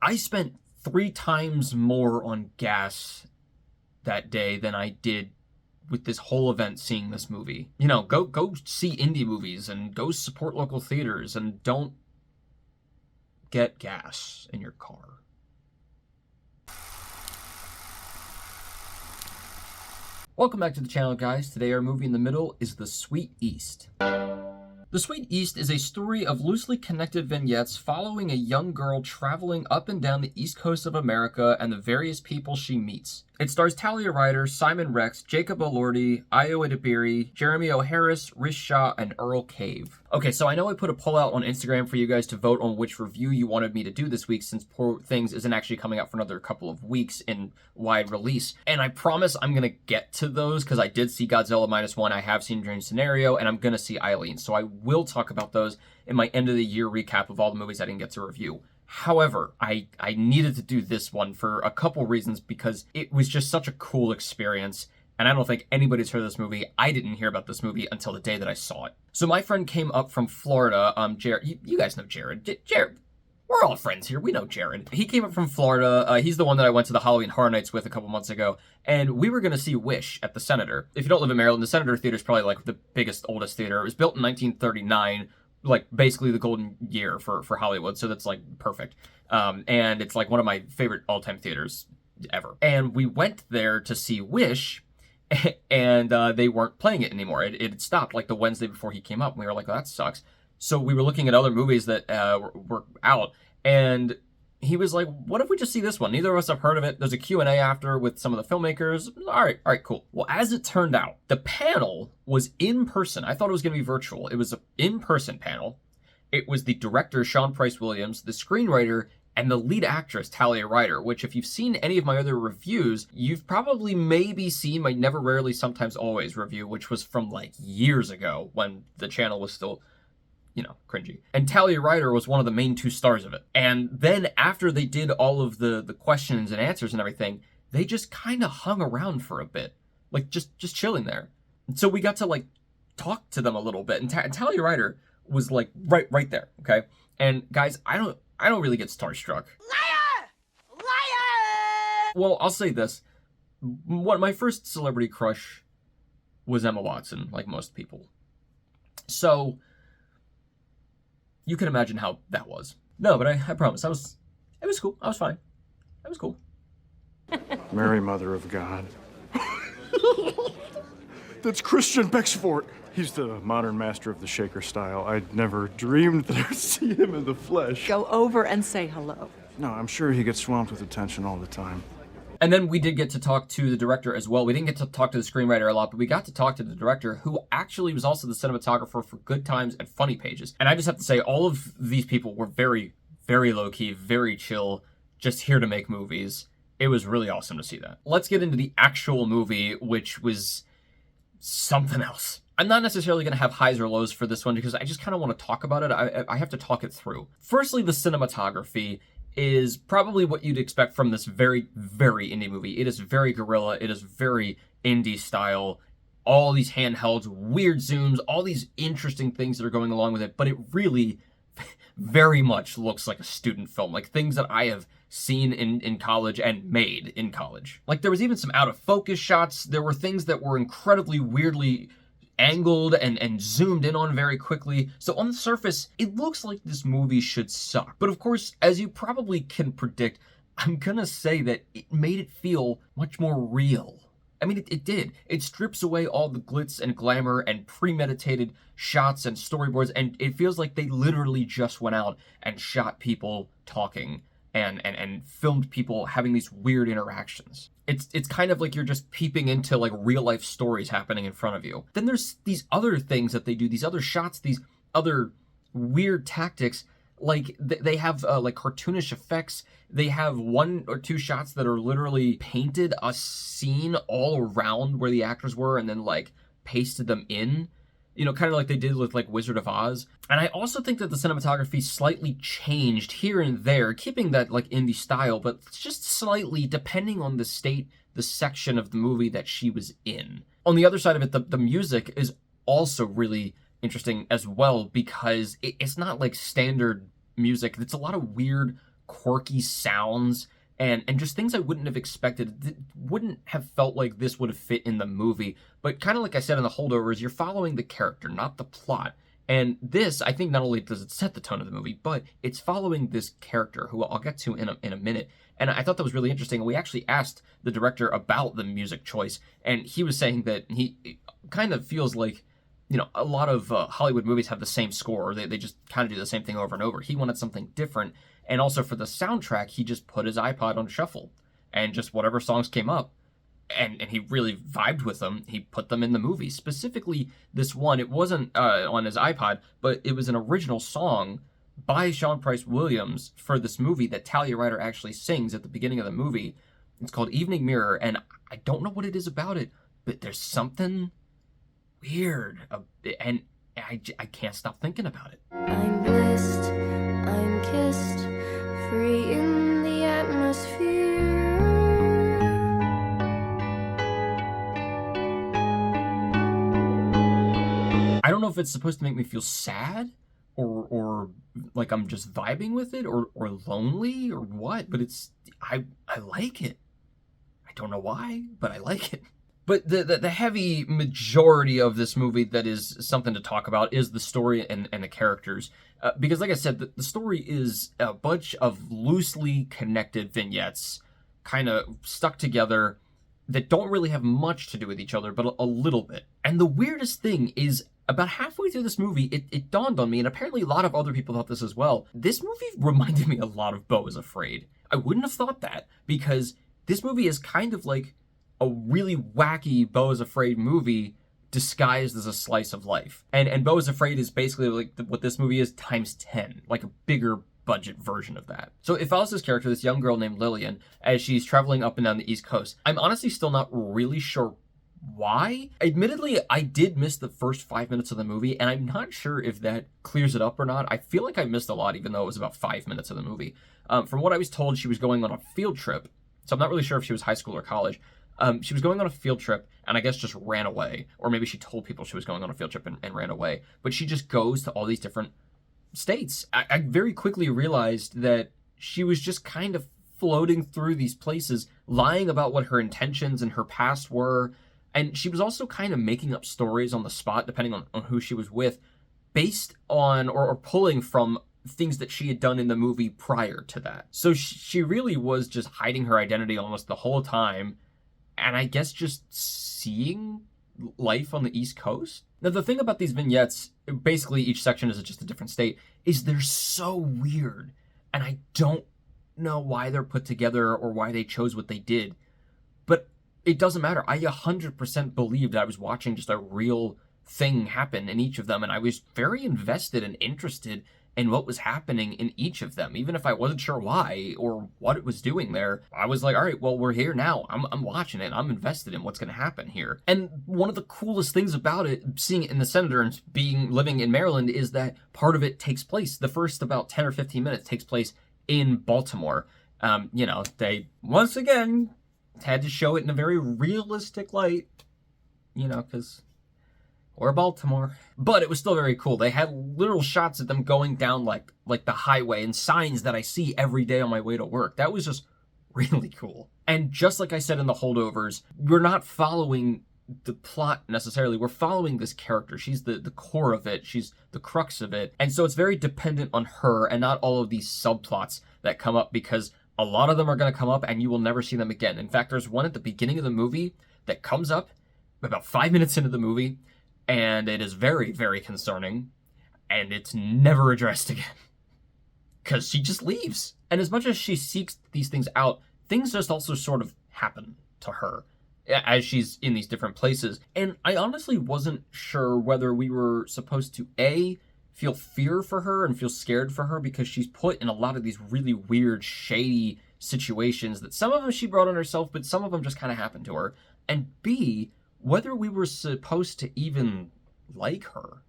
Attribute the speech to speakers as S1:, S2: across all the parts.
S1: I spent 3 times more on gas that day than I did with this whole event seeing this movie. You know, go see indie movies and go support local theaters and don't get gas in your car. Welcome back to the channel, guys. Today our movie in the middle is The Sweet East. The Sweet East is a story of loosely connected vignettes following a young girl traveling up and down the east coast of America and the various people she meets. It stars Talia, Ryder, Simon Rex, Jacob Elordi, Edibiri, Jeremy O'Harris, Rish, Shah, and Earl Cave. Okay, so I know I put a poll out on Instagram for you guys to vote on which review you wanted me to do this week, since Poor Things isn't actually coming out for another couple of weeks in wide release. And I promise I'm gonna get to those, because I did see Godzilla -1, I have seen Dream Scenario, and I'm gonna see Eileen. So I will talk about those in my end of the year recap of all the movies I didn't get to review. However, I needed to do this one for a couple reasons, because it was just such a cool experience, and I don't think anybody's heard of this movie. I didn't hear about this movie until the day that I saw it. So my friend came up from Florida, Jared, you guys know Jared. Jared, we're all friends here, we know Jared. He came up from Florida, he's the one that I went to the Halloween Horror Nights with a couple months ago, and we were gonna see Wish at the Senator. If you don't live in Maryland, the Senator Theater is probably like the biggest, oldest theater. It was built in 1939, like basically the golden year for Hollywood, so that's like perfect. And it's like one of my favorite all-time theaters ever. And we went there to see Wish, and they weren't playing it anymore. It had stopped like the Wednesday before he came up, and we were like, oh, that sucks. So we were looking at other movies that were out, and he was like, what if we just see this one? Neither of us have heard of it. There's a Q&A after with some of the filmmakers. All right, cool. Well, as it turned out, the panel was in person. I thought it was going to be virtual. It was an in-person panel. It was the director, Sean Price Williams, the screenwriter, and the lead actress, Talia Ryder, which if you've seen any of my other reviews, you've probably maybe seen my Never, Rarely, Sometimes, Always review, which was from like years ago when the channel was still, you know, cringy. And Talia Ryder was one of the main 2 stars of it. And then after they did all of the questions and answers and everything, they just kind of hung around for a bit, like just chilling there. And so we got to like talk to them a little bit. And Talia Ryder was like right there, okay? And guys, I don't really get starstruck. Liar! Liar! Well, I'll say this. My first celebrity crush was Emma Watson, like most people. So you can imagine how that was. No, but I promise, it was cool. I was fine. It was cool.
S2: Mary, Mother of God. That's Christian Bexford. He's the modern master of the shaker style. I'd never dreamed that I'd see him in the flesh.
S3: Go over and say hello.
S2: No, I'm sure he gets swamped with attention all the time.
S1: And then we did get to talk to the director as well. We didn't get to talk to the screenwriter a lot, but we got to talk to the director, who actually was also the cinematographer for Good Times and Funny Pages. And I just have to say, all of these people were very, very low-key, very chill, just here to make movies. It was really awesome to see that. Let's get into the actual movie, which was something else. I'm not necessarily going to have highs or lows for this one, because I just kind of want to talk about it. I have to talk it through. Firstly, the cinematography is probably what you'd expect from this very, very indie movie. It is very guerrilla. It is very indie style. All these handhelds, weird zooms, all these interesting things that are going along with it. But it really very much looks like a student film, like things that I have seen in college and made in college. Like there was even some out of focus shots. There were things that were incredibly weirdly angled and zoomed in on very quickly. So on the surface, it looks like this movie should suck. But of course, as you probably can predict, I'm gonna say that it made it feel much more real. I mean, it did. It strips away all the glitz and glamour and premeditated shots and storyboards, and it feels like they literally just went out and shot people talking and filmed people having these weird interactions. It's kind of like you're just peeping into like real life stories happening in front of you. Then there's these other things that they do, these other shots, these other weird tactics. Like they have like cartoonish effects. They have 1 or 2 shots that are literally painted a scene all around where the actors were and then like pasted them in. You know, kind of like they did with like Wizard of Oz. And I also think that the cinematography slightly changed here and there, keeping that like indie style, but just slightly depending on the state, the section of the movie that she was in. On the other side of it, the music is also really interesting as well, because it's not like standard music. It's a lot of weird quirky sounds and just things I wouldn't have expected. That wouldn't have felt like this would have fit in the movie. But kind of like I said in the holdovers, you're following the character, not the plot. And this, I think, not only does it set the tone of the movie, but it's following this character, who I'll get to in a minute. And I thought that was really interesting. We actually asked the director about the music choice, and he was saying that he kind of feels like, you know, a lot of Hollywood movies have the same score. They just kind of do the same thing over and over. He wanted something different. And also for the soundtrack, he just put his iPod on shuffle, and just whatever songs came up, and he really vibed with them. He put them in the movie. Specifically, this one, it wasn't on his iPod, but it was an original song by Sean Price Williams for this movie that Talia Ryder actually sings at the beginning of the movie. It's called Evening Mirror, and I don't know what it is about it, but there's something weird, and I can't stop thinking about it.
S4: I'm blessed, I'm kissed, free in the atmosphere.
S1: I don't know if it's supposed to make me feel sad or like I'm just vibing with it or lonely or what, but I like it. I don't know why, but I like it. But the heavy majority of this movie that is something to talk about is the story and the characters. Because like I said, the story is a bunch of loosely connected vignettes kind of stuck together that don't really have much to do with each other, but a little bit. And the weirdest thing is, about halfway through this movie, it dawned on me, and apparently a lot of other people thought this as well. This movie reminded me a lot of Beau is Afraid. I wouldn't have thought that, because this movie is kind of like a really wacky Beau is Afraid movie disguised as a slice of life. And Beau is Afraid is basically like what this movie is times 10, like a bigger budget version of that. So it follows this character, this young girl named Lillian, as she's traveling up and down the East Coast. I'm honestly still not really sure why. Admittedly, I did miss the first 5 minutes of the movie, and I'm not sure if that clears it up or not. I feel like I missed a lot, even though it was about 5 minutes of the movie. From what I was told, she was going on a field trip, so I'm not really sure if she was high school or college. She was going on a field trip, and I guess just ran away. Or maybe she told people she was going on a field trip and ran away. But she just goes to all these different states. I very quickly realized that she was just kind of floating through these places, lying about what her intentions and her past were. And she was also kind of making up stories on the spot, depending on who she was with, based on or pulling from things that she had done in the movie prior to that. So she really was just hiding her identity almost the whole time, and I guess just seeing life on the East Coast. Now, the thing about these vignettes, basically each section is just a different state, is they're so weird, and I don't know why they're put together or why they chose what they did. But it doesn't matter. I 100% believed I was watching just a real thing happen in each of them, and I was very invested and interested in what was happening in each of them. Even if I wasn't sure why or what it was doing there, I was like, all right, well, we're here now. I'm watching it. I'm invested in what's going to happen here. And one of the coolest things about it, seeing it in the Senator and living in Maryland, is that part of it takes place. The first about 10 or 15 minutes takes place in Baltimore. They, once again, had to show it in a very realistic light, because we're Baltimore. But it was still very cool. They had literal shots of them going down like the highway and signs that I see every day on my way to work. That was just really cool. And just like I said in the holdovers, we're not following the plot necessarily. We're following this character. She's the core of it. She's the crux of it. And so it's very dependent on her and not all of these subplots that come up, because a lot of them are going to come up and you will never see them again. In fact, there's one at the beginning of the movie that comes up about 5 minutes into the movie, and it is very, very concerning, and it's never addressed again. Because she just leaves. And as much as she seeks these things out, things just also sort of happen to her as she's in these different places. And I honestly wasn't sure whether we were supposed to, A, feel fear for her and feel scared for her, because she's put in a lot of these really weird, shady situations that some of them she brought on herself, but some of them just kind of happened to her. And B, whether we were supposed to even like her.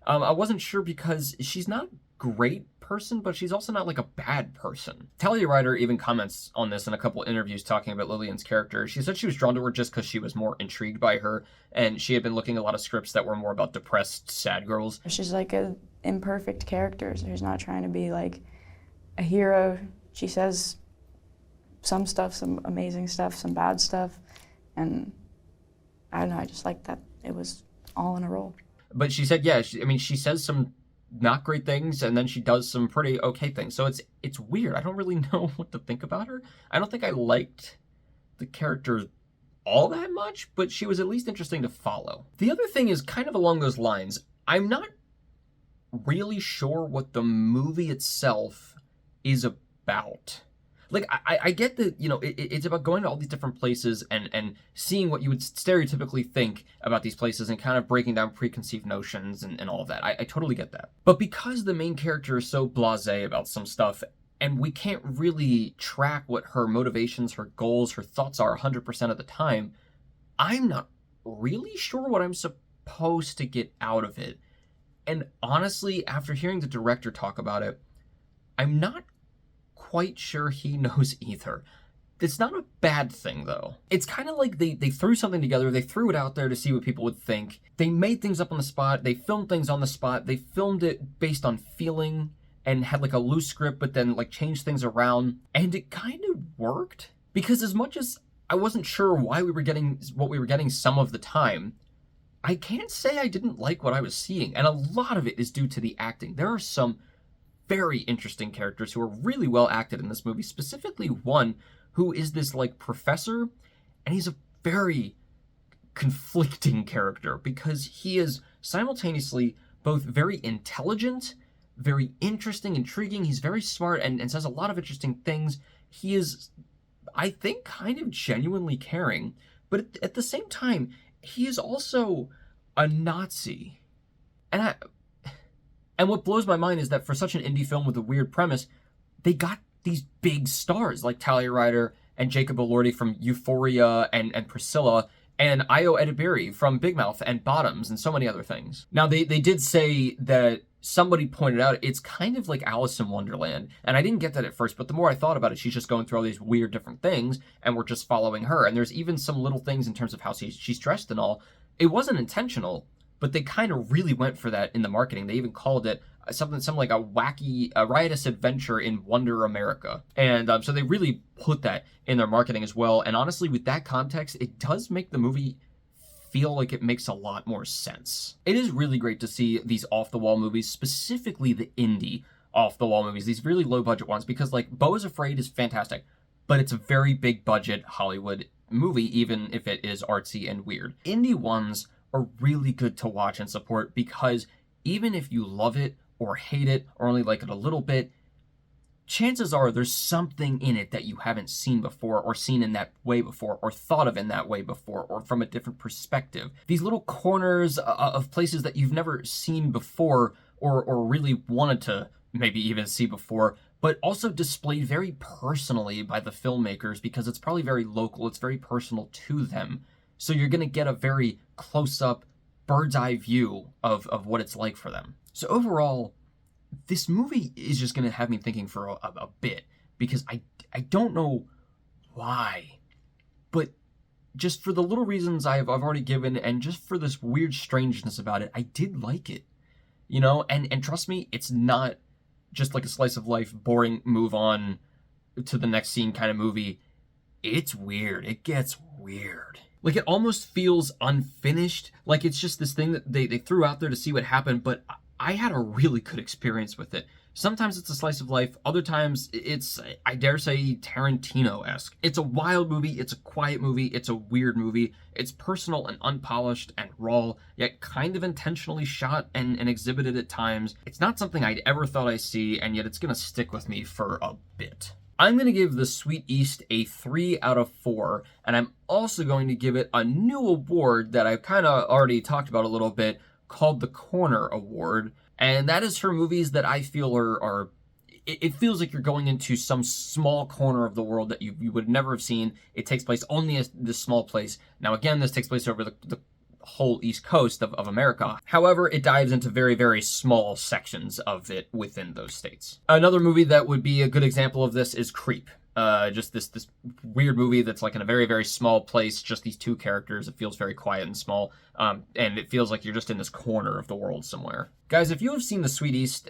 S1: I wasn't sure, because she's not a great person, but she's also not like a bad person. Talia Ryder even comments on this in a couple interviews talking about Lillian's character. She said she was drawn to her just because she was more intrigued by her, and she had been looking at a lot of scripts that were more about depressed, sad girls.
S5: She's like an imperfect character, so she's not trying to be like a hero. She says some stuff, some amazing stuff, some bad stuff, and I don't know, I just like that it was all in a roll.
S1: But she said, yeah, she says some not great things, and then she does some pretty okay things. So it's weird. I don't really know what to think about her. I don't think I liked the character all that much, but she was at least interesting to follow. The other thing is kind of along those lines. I'm not really sure what the movie itself is about. Like, I get that, it's about going to all these different places and seeing what you would stereotypically think about these places and kind of breaking down preconceived notions and all of that. I totally get that. But because the main character is so blasé about some stuff, and we can't really track what her motivations, her goals, her thoughts are 100% of the time, I'm not really sure what I'm supposed to get out of it. And honestly, after hearing the director talk about it, I'm not quite sure he knows either. It's not a bad thing, though. It's kind of like they threw something together, they threw it out there to see what people would think. They made things up on the spot, they filmed things on the spot, they filmed it based on feeling, and had like a loose script, but then like changed things around, and it kind of worked. Because as much as I wasn't sure why we were getting what we were getting some of the time, I can't say I didn't like what I was seeing, and a lot of it is due to the acting. There are some very interesting characters who are really well acted in this movie, specifically one who is this like professor, and he's a very conflicting character because he is simultaneously both very intelligent, very interesting, intriguing, he's very smart and says a lot of interesting things. He is, I think, kind of genuinely caring, but at the same time, he is also a Nazi. And what blows my mind is that for such an indie film with a weird premise, they got these big stars like Talia Ryder and Jacob Elordi from Euphoria and Priscilla, and Edibiri from Big Mouth and Bottoms and so many other things. Now, they did say that somebody pointed out it's kind of like Alice in Wonderland, and I didn't get that at first, but the more I thought about it, she's just going through all these weird different things, and we're just following her, and there's even some little things in terms of how she's dressed and all. It wasn't intentional, but they kind of really went for that in the marketing. They even called it something like a wacky, riotous adventure in Wonder America. And so they really put that in their marketing as well. And honestly, with that context, it does make the movie feel like it makes a lot more sense. It is really great to see these off-the-wall movies, specifically the indie off-the-wall movies, these really low-budget ones, because like Beau is Afraid is fantastic, but it's a very big-budget Hollywood movie, even if it is artsy and weird. Indie ones are really good to watch and support because even if you love it or hate it or only like it a little bit, chances are there's something in it that you haven't seen before or seen in that way before or thought of in that way before or from a different perspective. These little corners of places that you've never seen before or really wanted to maybe even see before, but also displayed very personally by the filmmakers because it's probably very local, it's very personal to them. So you're going to get a very close-up, bird's-eye view of what it's like for them. So overall, this movie is just going to have me thinking for a bit, because I don't know why, but just for the little reasons I've already given, and just for this weird strangeness about it, I did like it. And trust me, it's not just like a slice of life, boring, move on to the next scene kind of movie. It's weird. It gets weird. Like, it almost feels unfinished. Like, it's just this thing that they threw out there to see what happened, but I had a really good experience with it. Sometimes it's a slice of life. Other times it's, I dare say, Tarantino-esque. It's a wild movie. It's a quiet movie. It's a weird movie. It's personal and unpolished and raw, yet kind of intentionally shot and exhibited at times. It's not something I'd ever thought I'd see, and yet it's going to stick with me for a bit. I'm going to give The Sweet East a 3 out of 4, and I'm also going to give it a new award that I've kind of already talked about a little bit, called the Corner Award, and that is for movies that I feel it feels like you're going into some small corner of the world that you would never have seen. It takes place only in this small place. Now again, this takes place over the whole East Coast of America. However, it dives into very, very small sections of it within those states. Another movie that would be a good example of this is Creep. Just this weird movie that's like in a very, very small place, just these two characters. It feels very quiet and small, and it feels like you're just in this corner of the world somewhere. Guys, if you have seen The Sweet East,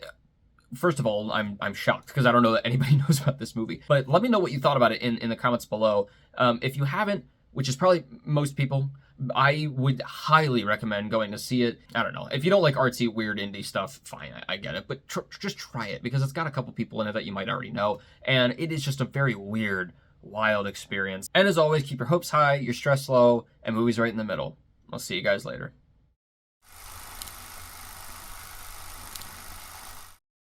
S1: First of all, I'm shocked because I don't know that anybody knows about this movie. But let me know what you thought about it in the comments below. If you haven't, which is probably most people, I would highly recommend going to see it. I don't know. If you don't like artsy, weird indie stuff, fine, I get it. But just try it because it's got a couple people in it that you might already know. And it is just a very weird, wild experience. And as always, keep your hopes high, your stress low, and movies right in the middle. I'll see you guys later.